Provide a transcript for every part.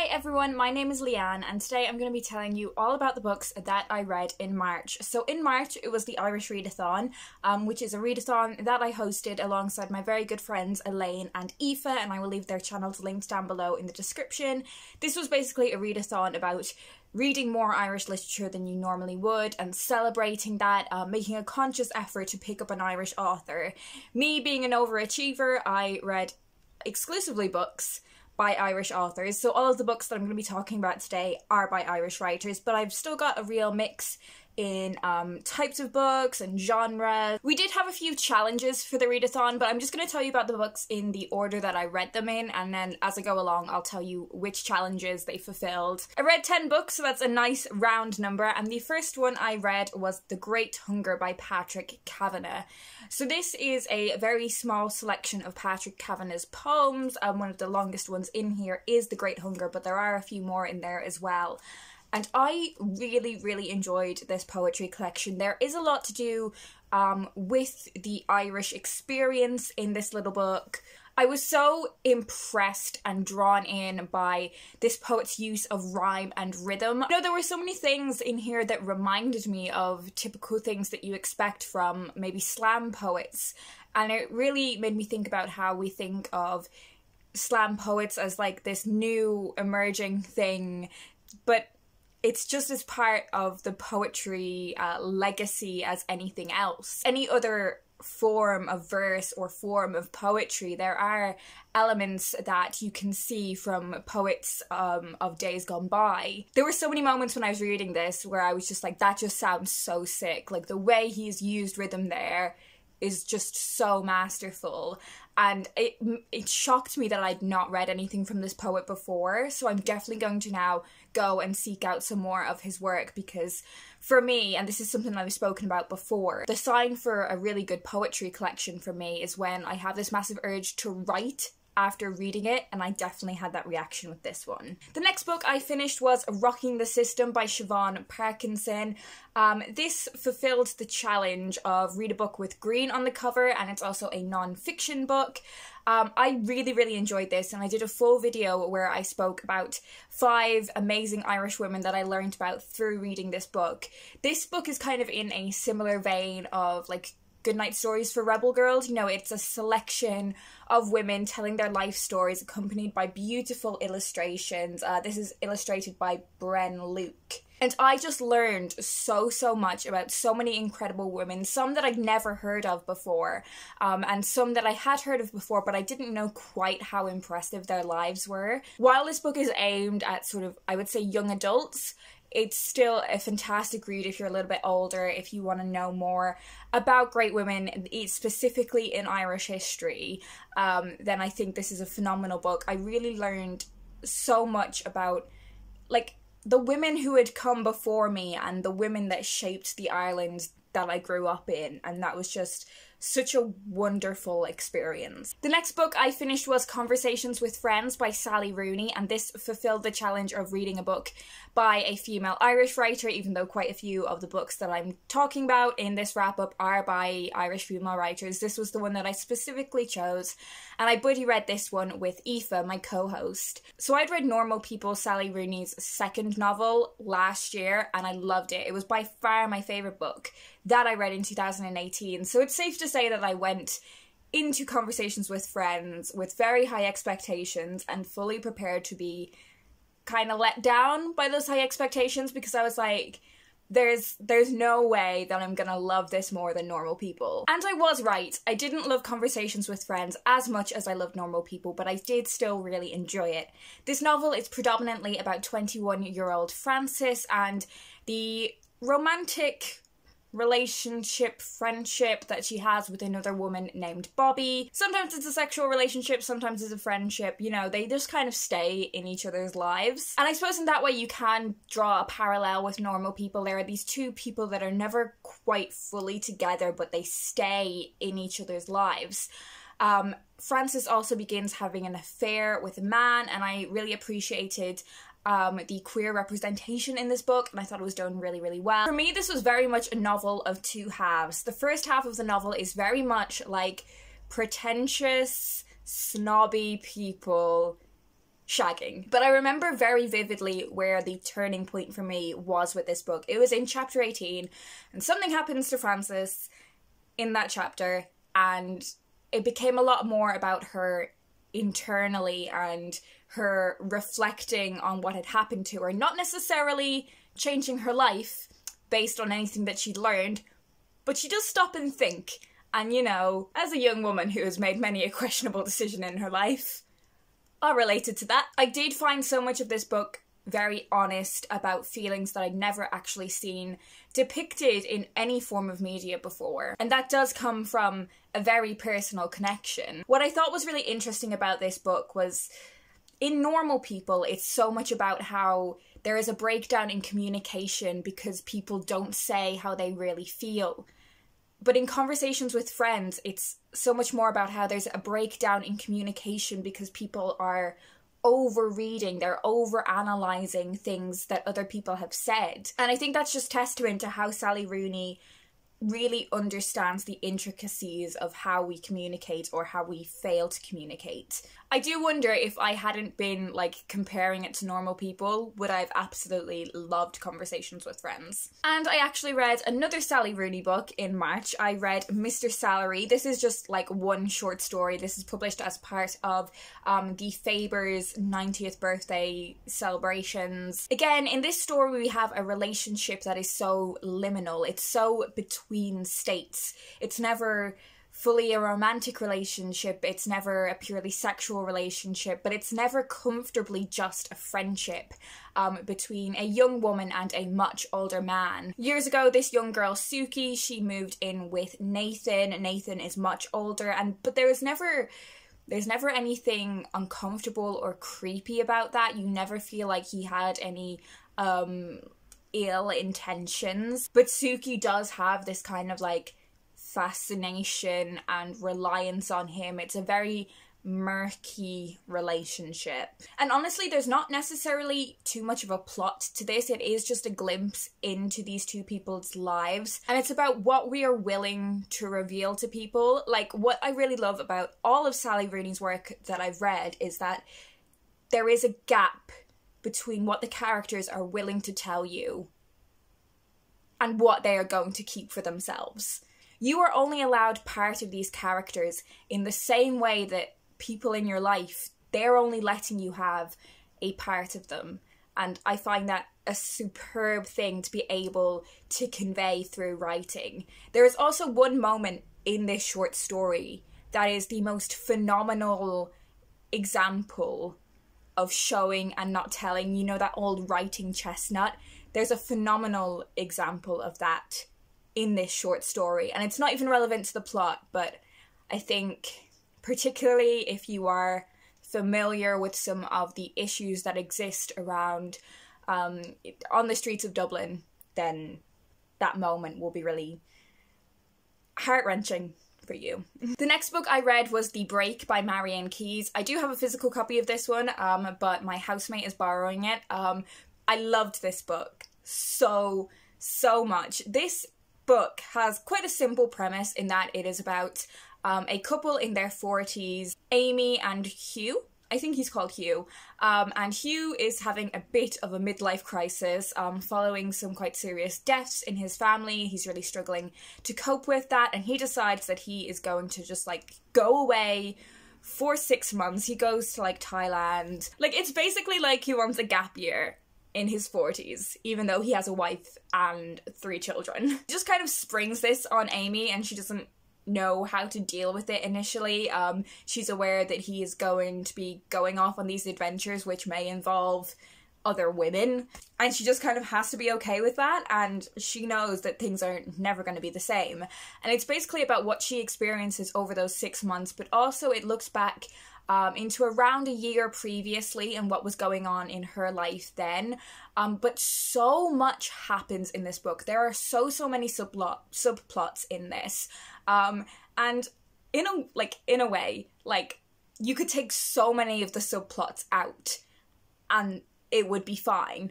Hi everyone, my name is Leanne and today I'm going to be telling you all about the books that I read in March. So in March it was the Irish Readathon, which is a readathon that I hosted alongside my very good friends Elaine and Aoife, and I will leave their channels linked down below in the description. This was basically a readathon about reading more Irish literature than you normally would and celebrating that, making a conscious effort to pick up an Irish author. Me being an overachiever, I read exclusively books by Irish authors, so all of the books that I'm going to be talking about today are by Irish writers, but I've still got a real mix in types of books and genres. We did have a few challenges for the readathon, but I'm just going to tell you about the books in the order that I read them in, and then as I go along I'll tell you which challenges they fulfilled. I read 10 books, so that's a nice round number, and the first one I read was The Great Hunger by Patrick Kavanagh. So this is a very small selection of Patrick Kavanagh's poems. One of the longest ones in here is The Great Hunger, but there are a few more in there as well. And I really enjoyed this poetry collection. There is a lot to do with the Irish experience in this little book. I was so impressed and drawn in by this poet's use of rhyme and rhythm. You know, there were so many things in here that reminded me of typical things that you expect from maybe slam poets. And it really made me think about how we think of slam poets as like this new emerging thing, but it's just as part of the poetry legacy as anything else. Any other form of verse or form of poetry, there are elements that you can see from poets of days gone by. There were so many moments when I was reading this where I was just like, that just sounds so sick. Like the way he's used rhythm there is just so masterful, and it shocked me that I'd not read anything from this poet before, so I'm definitely going to now go and seek out some more of his work, because for me, and this is something I've spoken about before, the sign for a really good poetry collection for me is when I have this massive urge to write after reading it, and I definitely had that reaction with this one. The next book I finished was Rocking the System by Siobhan Parkinson. This fulfilled the challenge of read a book with green on the cover, and it's also a non-fiction book. I really enjoyed this, and I did a full video where I spoke about 5 amazing Irish women that I learned about through reading this book. This book is kind of in a similar vein of like Goodnight Stories for Rebel Girls. You know, it's a selection of women telling their life stories accompanied by beautiful illustrations. This is illustrated by Bren Luke. And I just learned so much about so many incredible women, some that I'd never heard of before, and some that I had heard of before, but I didn't know quite how impressive their lives were. While this book is aimed at sort of, I would say, young adults, it's still a fantastic read if you're a little bit older, if you want to know more about great women, specifically in Irish history, then I think this is a phenomenal book. I really learned so much about, like, the women who had come before me and the women that shaped the Ireland that I grew up in, and that was just such a wonderful experience. The next book I finished was Conversations with Friends by Sally Rooney, and this fulfilled the challenge of reading a book by a female Irish writer, even though quite a few of the books that I'm talking about in this wrap-up are by Irish female writers. This was the one that I specifically chose, and I buddy read this one with Aoife, my co-host. So I'd read Normal People, Sally Rooney's second novel, last year, and I loved it. It was by far my favourite book that I read in 2018, so it's safe to say that I went into Conversations with Friends with very high expectations and fully prepared to be kind of let down by those high expectations, because I was like, there's no way that I'm gonna love this more than Normal People. And I was right. I didn't love Conversations with Friends as much as I loved Normal People, but I did still really enjoy it. This novel is predominantly about 21-year-old Frances and the romantic friendship that she has with another woman named Bobby. Sometimes it's a sexual relationship, sometimes it's a friendship, you know, they just kind of stay in each other's lives. And I suppose in that way you can draw a parallel with Normal People. There are these two people that are never quite fully together, but they stay in each other's lives. Frances also begins having an affair with a man, and I really appreciated the queer representation in this book, and I thought it was done really well. For me, this was very much a novel of two halves. The first half of the novel is very much like pretentious, snobby people shagging. But I remember very vividly where the turning point for me was with this book. It was in chapter 18, and something happens to Frances in that chapter, and it became a lot more about her internally and her reflecting on what had happened to her, not necessarily changing her life based on anything that she'd learned, but she does stop and think. And you know, as a young woman who has made many a questionable decision in her life, I related to that. I did find so much of this book very honest about feelings that I'd never actually seen depicted in any form of media before. And that does come from a very personal connection. What I thought was really interesting about this book was, in normal people, it's so much about how there is a breakdown in communication because people don't say how they really feel. But in conversations with friends, it's so much more about how there's a breakdown in communication because people are over-reading, they're over-analysing things that other people have said. And I think that's just testament to how Sally Rooney really understands the intricacies of how we communicate or how we fail to communicate. I do wonder if I hadn't been like comparing it to normal people, would I have absolutely loved Conversations with Friends. And I actually read another Sally Rooney book in March. I read Mr. Salary. This is just like one short story. This is published as part of the Faber's 90th birthday celebrations. Again, in this story we have a relationship that is so liminal. It's so between states. It's never fully a romantic relationship, it's never a purely sexual relationship, but it's never comfortably just a friendship between a young woman and a much older man. Years ago, this young girl, Suki, she moved in with Nathan. Nathan is much older, but there's never anything uncomfortable or creepy about that. You never feel like he had any ill intentions. But Suki does have this kind of like fascination and reliance on him. It's a very murky relationship. And honestly, there's not necessarily too much of a plot to this. It is just a glimpse into these two people's lives. And it's about what we are willing to reveal to people. Like, what I really love about all of Sally Rooney's work that I've read is that there is a gap between what the characters are willing to tell you and what they are going to keep for themselves. You are only allowed part of these characters in the same way that people in your life, they're only letting you have a part of them. And I find that a superb thing to be able to convey through writing. There is also one moment in this short story that is the most phenomenal example of showing and not telling. You know, that old writing chestnut? There's a phenomenal example of that in this short story, and it's not even relevant to the plot, but I think particularly if you are familiar with some of the issues that exist around on the streets of Dublin, then that moment will be really heart-wrenching for you. The next book I read was The Break by Marianne Keyes. I do have a physical copy of this one, but my housemate is borrowing it. I loved this book so much. This book has quite a simple premise in that it is about a couple in their 40s, Amy and Hugh. I think he's called Hugh. And Hugh is having a bit of a midlife crisis following some quite serious deaths in his family. He's really struggling to cope with that, and he decides that he is going to just like go away for 6 months. He goes to like Thailand. Like, it's basically like he wants a gap year in his 40s, even though he has a wife and 3 children. He just kind of springs this on Amy, and she doesn't know how to deal with it initially. She's aware that he is going to be going off on these adventures which may involve other women, and she just kind of has to be okay with that, and she knows that things are never going to be the same. And it's basically about what she experiences over those 6 months, but also it looks back into around a year previously and what was going on in her life then. But so much happens in this book. There are so many subplots in this. And in a way, like, you could take so many of the subplots out and it would be fine.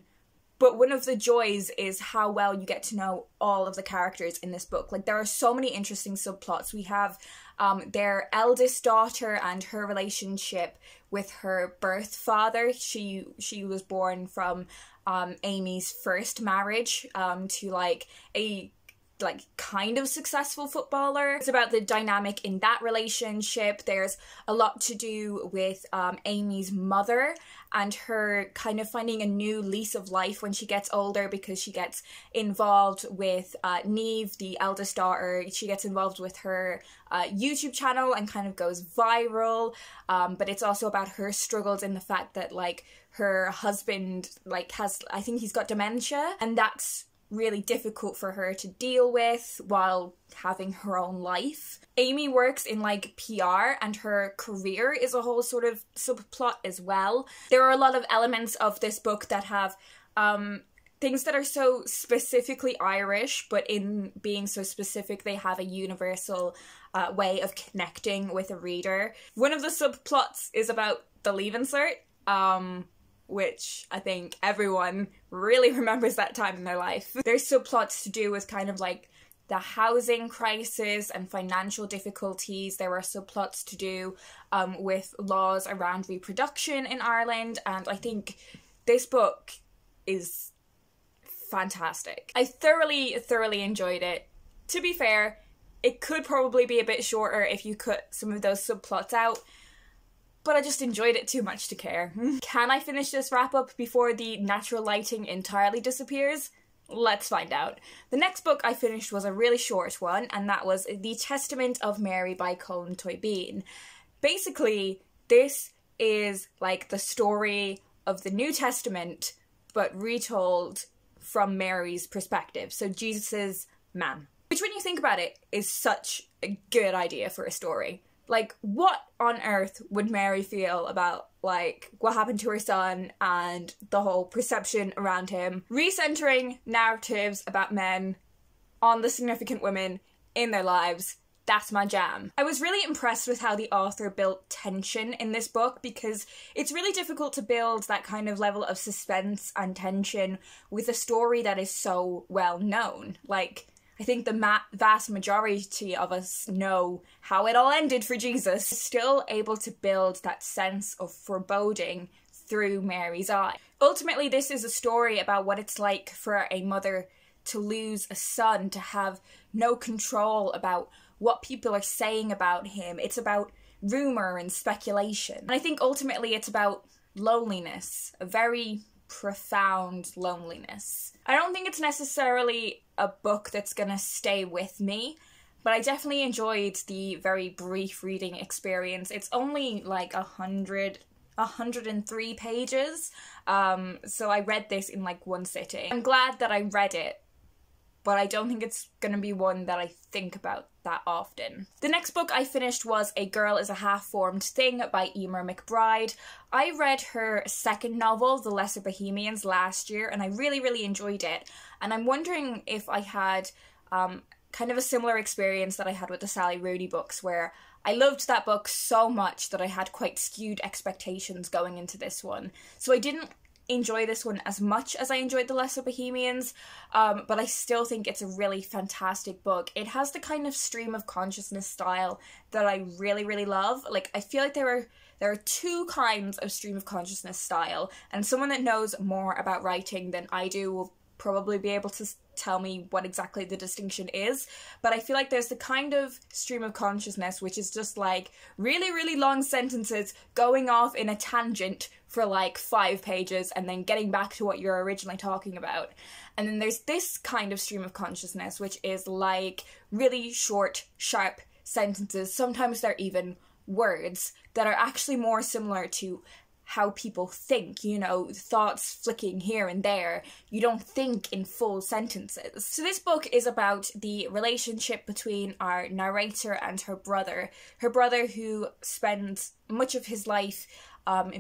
But one of the joys is how well you get to know all of the characters in this book. Like, there are so many interesting subplots. We have their eldest daughter and her relationship with her birth father. She was born from Amy's first marriage to like a kind of successful footballer. It's about the dynamic in that relationship. There's a lot to do with Amy's mother and her kind of finding a new lease of life when she gets older, because she gets involved with Neve, the eldest daughter. She gets involved with her YouTube channel and kind of goes viral. But it's also about her struggles in the fact that like her husband has, I think he's got dementia, and that's really difficult for her to deal with while having her own life. Amy works in like PR, and her career is a whole sort of subplot as well. There are a lot of elements of this book that have things that are so specifically Irish, but in being so specific, they have a universal way of connecting with a reader. One of the subplots is about the Leave Insert, which I think everyone really remembers that time in their life. There's subplots to do with kind of like the housing crisis and financial difficulties. There are subplots to do with laws around reproduction in Ireland, and I think this book is fantastic. I thoroughly enjoyed it. To be fair, it could probably be a bit shorter if you cut some of those subplots out, but I just enjoyed it too much to care. Can I finish this wrap up before the natural lighting entirely disappears? Let's find out. The next book I finished was a really short one, and that was The Testament of Mary by Colm Tóibín. Basically, this is like the story of the New Testament, but retold from Mary's perspective, so Jesus's mum. Which, when you think about it, is such a good idea for a story. Like, what on earth would Mary feel about, like, what happened to her son and the whole perception around him? Recentering narratives about men on the significant women in their lives, that's my jam. I was really impressed with how the author built tension in this book, because it's really difficult to build that kind of level of suspense and tension with a story that is so well known. Like, I think the vast majority of us know how it all ended for Jesus. Still able to build that sense of foreboding through Mary's eye. Ultimately, this is a story about what it's like for a mother to lose a son, to have no control about what people are saying about him. It's about rumour and speculation. And I think ultimately it's about loneliness, a very profound loneliness. I don't think it's necessarily a book that's gonna stay with me, but I definitely enjoyed the very brief reading experience. It's only like 103 pages, so I read this in like one sitting. I'm glad that I read it, but I don't think it's gonna be one that I think about that often. The next book I finished was A Girl is a Half-Formed Thing by Emer McBride. I read her second novel, The Lesser Bohemians, last year, and I really enjoyed it. And I'm wondering if I had kind of a similar experience that I had with the Sally Rooney books, where I loved that book so much that I had quite skewed expectations going into this one. So I didn't enjoy this one as much as I enjoyed The Lesser Bohemians, but I still think it's a really fantastic book. It has the kind of stream of consciousness style that I really love. Like, I feel like there are two kinds of stream of consciousness style, and someone that knows more about writing than I do will probably be able to tell me what exactly the distinction is, but I feel like there's the kind of stream of consciousness which is just like really long sentences going off in a tangent for like 5 pages and then getting back to what you're originally talking about. And then there's this kind of stream of consciousness which is like really short, sharp sentences. Sometimes they're even words that are actually more similar to how people think, you know, thoughts flicking here and there. You don't think in full sentences. So this book is about the relationship between our narrator and her brother who spends much of his life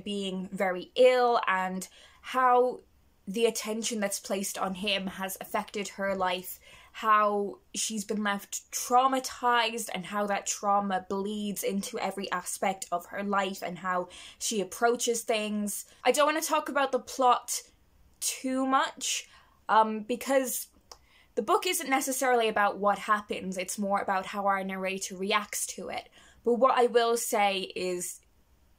being very ill, and how the attention that's placed on him has affected her life, how she's been left traumatized, and how that trauma bleeds into every aspect of her life and how she approaches things. I don't want to talk about the plot too much, because the book isn't necessarily about what happens, it's more about how our narrator reacts to it. But what I will say is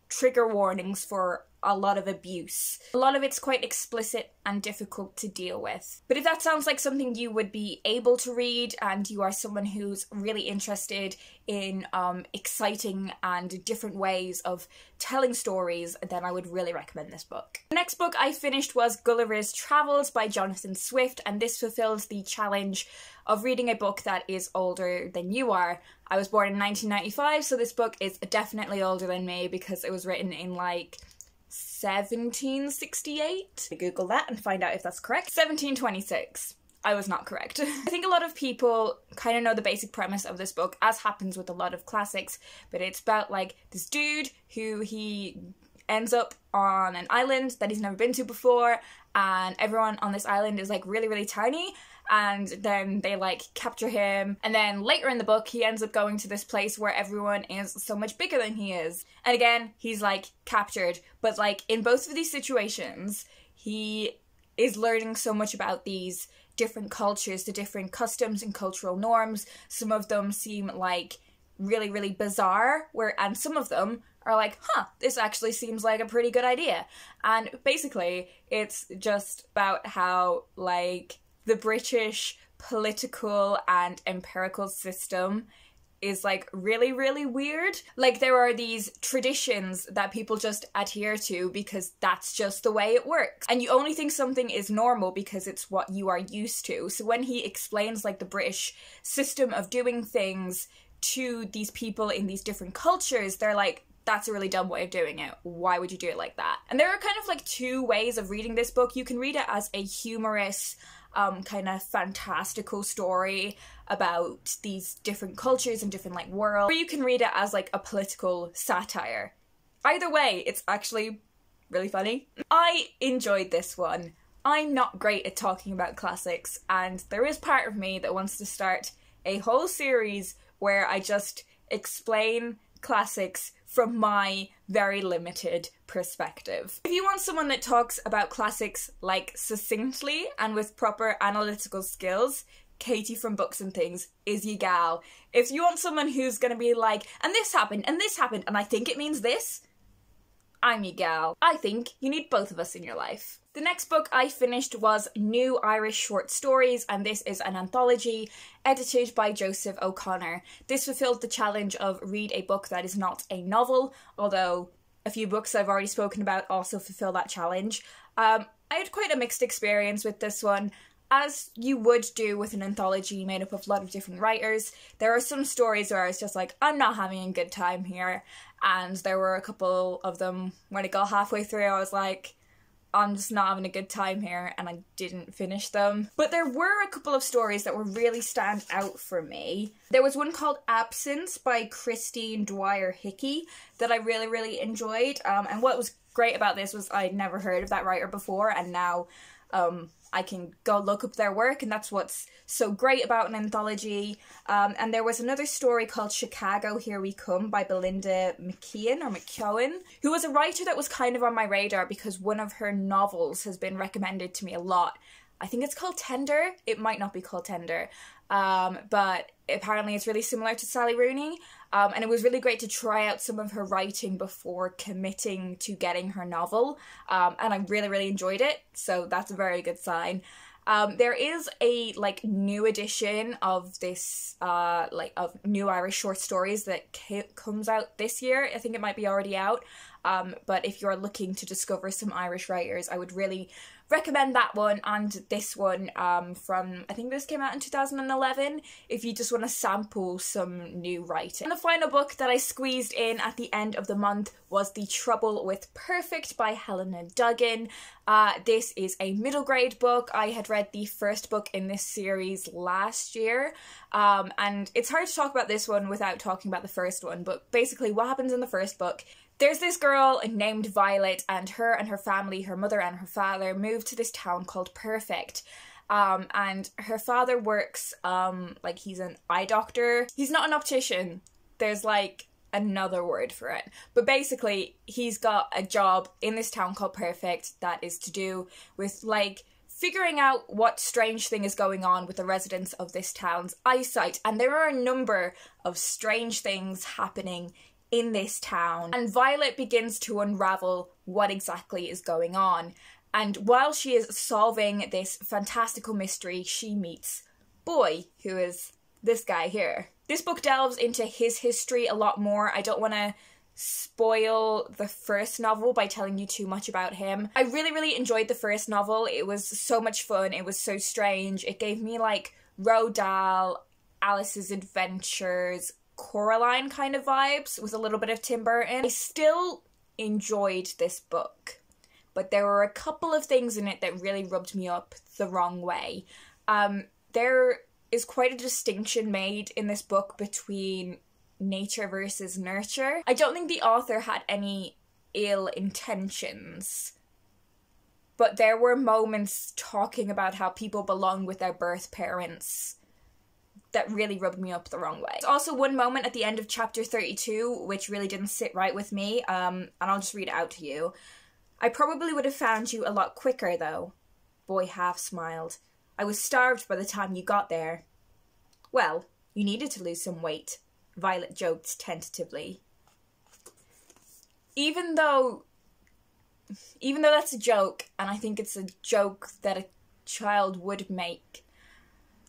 trigger warnings for a lot of abuse. A lot of it's quite explicit and difficult to deal with. But if that sounds like something you would be able to read, and you are someone who's really interested in exciting and different ways of telling stories, then I would really recommend this book. The next book I finished was Gullivers Travels by Jonathan Swift, and this fulfills the challenge of reading a book that is older than you are. I was born in 1995, so this book is definitely older than me because it was written in like 1768. Google that and find out if that's correct. 1726. I was not correct. I think a lot of people kind of know the basic premise of this book, as happens with a lot of classics, but it's about like this dude who he ends up on an island that he's never been to before, and everyone on this island is like really, really tiny, and then they like capture him, and then later in the book he ends up going to this place where everyone is so much bigger than he is, and again he's like captured, but like in both of these situations he is learning so much about these different cultures, the different customs and cultural norms. Some of them seem like really, really bizarre, and some of them are like, huh, this actually seems like a pretty good idea. And basically it's just about how like the British political and empirical system is like really, really weird. Like there are these traditions that people just adhere to because that's just the way it works. And you only think something is normal because it's what you are used to. So when he explains like the British system of doing things to these people in these different cultures, they're like, that's a really dumb way of doing it. Why would you do it like that? And there are kind of like two ways of reading this book. You can read it as a humorous, kind of fantastical story about these different cultures and different like worlds, or you can read it as like a political satire. Either way, it's actually really funny. I enjoyed this one. I'm not great at talking about classics, and there is part of me that wants to start a whole series where I just explain classics from my very limited perspective. If you want someone that talks about classics like succinctly and with proper analytical skills, Katie from Books and Things is your gal. If you want someone who's gonna be like, and this happened, and I think it means this, I'm your gal. I think you need both of us in your life. The next book I finished was New Irish Short Stories, and this is an anthology edited by Joseph O'Connor. This fulfilled the challenge of read a book that is not a novel, although a few books I've already spoken about also fulfill that challenge. I had quite a mixed experience with this one. As you would do with an anthology made up of a lot of different writers, there are some stories where I was just like, I'm not having a good time here, and there were a couple of them when it got halfway through I was like, I'm just not having a good time here, and I didn't finish them. But there were a couple of stories that were really stand out for me. There was one called Absence by Christine Dwyer Hickey that I really, really enjoyed, and what was great about this was I'd never heard of that writer before, and now I can go look up their work, and that's what's so great about an anthology. And there was another story called Chicago, Here We Come by Belinda McKeown, who was a writer that was kind of on my radar because one of her novels has been recommended to me a lot. I think it's called Tender. It might not be called Tender, but apparently it's really similar to Sally Rooney. And it was really great to try out some of her writing before committing to getting her novel. And I really, really enjoyed it, so that's a very good sign. There is a new edition of this of New Irish Short Stories that comes out this year. I think it might be already out. But if you're looking to discover some Irish writers, I would really recommend that one and this one from, I think this came out in 2011, if you just want to sample some new writing. And the final book that I squeezed in at the end of the month was The Trouble with Perfect by Helena Duggan. This is a middle grade book. I had read the first book in this series last year, and it's hard to talk about this one without talking about the first one, but basically what happens in the first book, there's this girl named Violet, and her family, her mother and her father, moved to this town called Perfect. And her father works, he's an eye doctor. He's not an optician. There's another word for it. But basically, he's got a job in this town called Perfect that is to do with, like, figuring out what strange thing is going on with the residents of this town's eyesight. And there are a number of strange things happening in this town. And Violet begins to unravel what exactly is going on. And while she is solving this fantastical mystery, she meets Boy, who is this guy here. This book delves into his history a lot more. I don't want to spoil the first novel by telling you too much about him. I really enjoyed the first novel. It was so much fun. It was so strange. It gave me like Roald Dahl, Alice's Adventures, Coraline kind of vibes with a little bit of Tim Burton. I still enjoyed this book, but there were a couple of things in it that really rubbed me up the wrong way. There is quite a distinction made in this book between nature versus nurture. I don't think the author had any ill intentions, but there were moments talking about how people belong with their birth parents that really rubbed me up the wrong way. There's also one moment at the end of chapter 32 which really didn't sit right with me, and I'll just read it out to you. "I probably would have found you a lot quicker though." Boy half smiled. "I was starved by the time you got there." "Well, you needed to lose some weight," Violet joked tentatively. Even though that's a joke, and I think it's a joke that a child would make,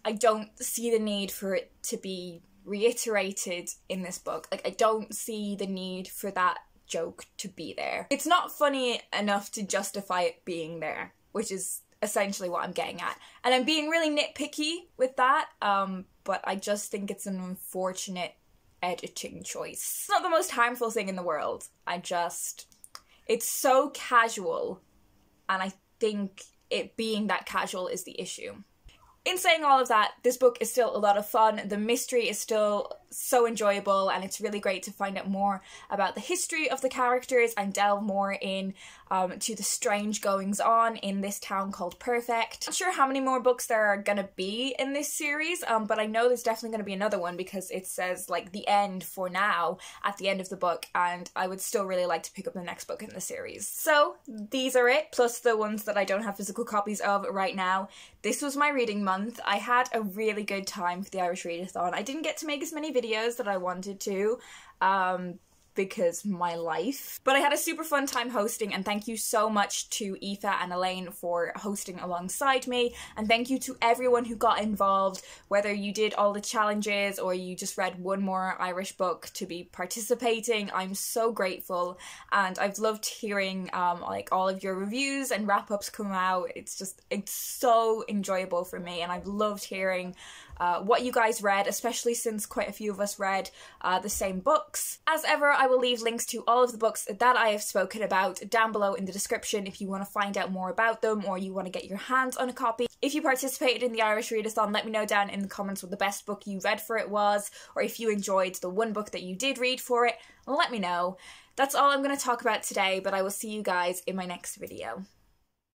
I don't see the need for it to be reiterated in this book. Like, I don't see the need for that joke to be there. It's not funny enough to justify it being there, which is essentially what I'm getting at. And I'm being really nitpicky with that, but I just think it's an unfortunate editing choice. It's not the most harmful thing in the world. It's so casual, and I think it being that casual is the issue. In saying all of that, this book is still a lot of fun. The mystery is still so enjoyable, and it's really great to find out more about the history of the characters and delve more in to the strange goings on in this town called Perfect. Not sure how many more books there are gonna be in this series, but I know there's definitely gonna be another one because it says like the end for now at the end of the book, and I would still really like to pick up the next book in the series. So these are it, plus the ones that I don't have physical copies of right now. This was my reading month. I had a really good time for the Irish Readathon. I didn't get to make as many videos that I wanted to, because my life. But I had a super fun time hosting, and thank you so much to Aoife and Elaine for hosting alongside me, and thank you to everyone who got involved, whether you did all the challenges or you just read one more Irish book to be participating. I'm so grateful, and I've loved hearing like all of your reviews and wrap-ups come out. It's so enjoyable for me, and I've loved hearing what you guys read, especially since quite a few of us read the same books. As ever, I will leave links to all of the books that I have spoken about down below in the description if you want to find out more about them or you want to get your hands on a copy. If you participated in the Irish Readathon, let me know down in the comments what the best book you read for it was, or if you enjoyed the one book that you did read for it, let me know. That's all I'm going to talk about today, but I will see you guys in my next video.